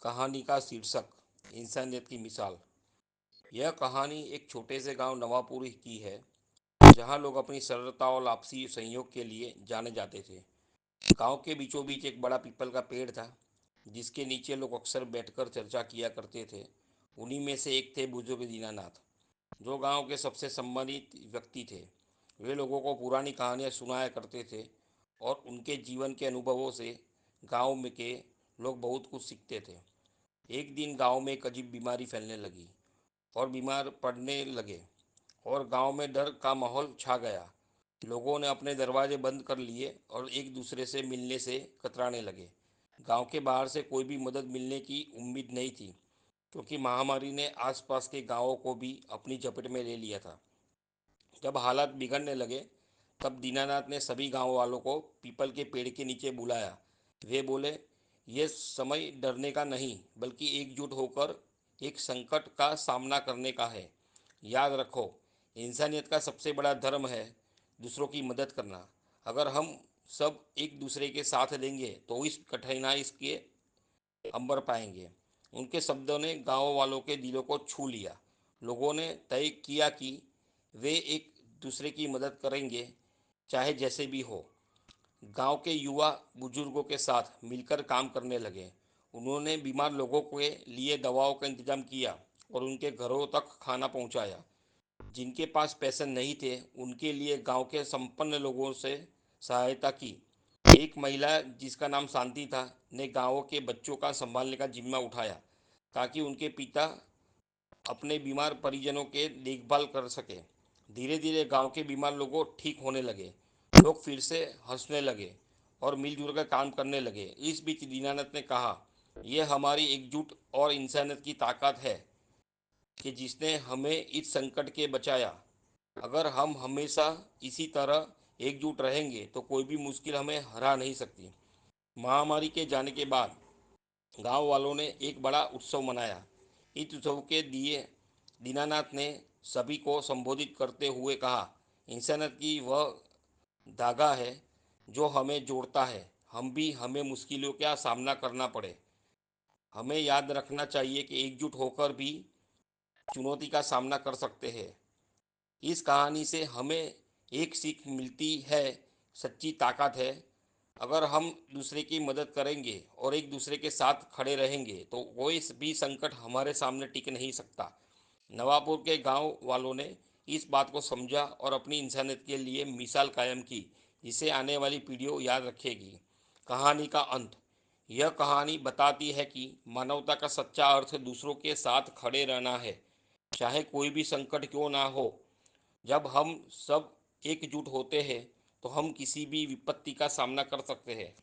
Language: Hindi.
कहानी का शीर्षक इंसानियत की मिसाल। यह कहानी एक छोटे से गांव नवापुर की है, जहां लोग अपनी सरलता और आपसी सहयोग के लिए जाने जाते थे। गांव के बीचों बीच एक बड़ा पीपल का पेड़ था, जिसके नीचे लोग अक्सर बैठकर चर्चा किया करते थे। उन्हीं में से एक थे बुजुर्ग दीनानाथ, जो गांव के सबसे सम्मानित व्यक्ति थे। वे लोगों को पुरानी कहानियां सुनाया करते थे और उनके जीवन के अनुभवों से गांव में के लोग बहुत कुछ सीखते थे। एक दिन गांव में एक अजीब बीमारी फैलने लगी और बीमार पड़ने लगे और गांव में डर का माहौल छा गया। लोगों ने अपने दरवाजे बंद कर लिए और एक दूसरे से मिलने से कतराने लगे। गांव के बाहर से कोई भी मदद मिलने की उम्मीद नहीं थी, क्योंकि महामारी ने आसपास के गांवों को भी अपनी चपेट में ले लिया था। जब हालात बिगड़ने लगे, तब दीनानाथ ने सभी गांव वालों को पीपल के पेड़ के नीचे बुलाया। वे बोले, ये समय डरने का नहीं, बल्कि एकजुट होकर एक संकट का सामना करने का है। याद रखो, इंसानियत का सबसे बड़ा धर्म है दूसरों की मदद करना। अगर हम सब एक दूसरे के साथ देंगे तो इस कठिनाई के अंबर पाएंगे। उनके शब्दों ने गांव वालों के दिलों को छू लिया। लोगों ने तय किया कि वे एक दूसरे की मदद करेंगे, चाहे जैसे भी हो। गांव के युवा बुजुर्गों के साथ मिलकर काम करने लगे। उन्होंने बीमार लोगों के लिए दवाओं का इंतजाम किया और उनके घरों तक खाना पहुंचाया। जिनके पास पैसे नहीं थे, उनके लिए गांव के संपन्न लोगों से सहायता की। एक महिला, जिसका नाम शांति था, ने गांव के बच्चों का संभालने का जिम्मा उठाया, ताकि उनके पिता अपने बीमार परिजनों के देखभाल कर सके। धीरे धीरे गांव के बीमार लोगों ठीक होने लगे। लोग फिर से हंसने लगे और मिलजुल कर काम करने लगे। इस बीच दीनानाथ ने कहा, यह हमारी एकजुट और इंसानियत की ताकत है कि जिसने हमें इस संकट के बचाया। अगर हम हमेशा इसी तरह एकजुट रहेंगे तो कोई भी मुश्किल हमें हरा नहीं सकती। महामारी के जाने के बाद गांव वालों ने एक बड़ा उत्सव मनाया। इस उत्सव के दिए दीनानाथ ने सभी को संबोधित करते हुए कहा, इंसानियत की वह धागा है जो हमें जोड़ता है। हमें मुश्किलों का सामना करना पड़े, हमें याद रखना चाहिए कि एकजुट होकर भी चुनौती का सामना कर सकते हैं। इस कहानी से हमें एक सीख मिलती है, सच्ची ताकत है। अगर हम दूसरे की मदद करेंगे और एक दूसरे के साथ खड़े रहेंगे तो कोई भी संकट हमारे सामने टिक नहीं सकता। नवापुर के गांव वालों ने इस बात को समझा और अपनी इंसानियत के लिए मिसाल कायम की, जिसे आने वाली पीढ़ियों याद रखेगी। कहानी का अंत। यह कहानी बताती है कि मानवता का सच्चा अर्थ दूसरों के साथ खड़े रहना है, चाहे कोई भी संकट क्यों ना हो। जब हम सब एकजुट होते हैं तो हम किसी भी विपत्ति का सामना कर सकते हैं।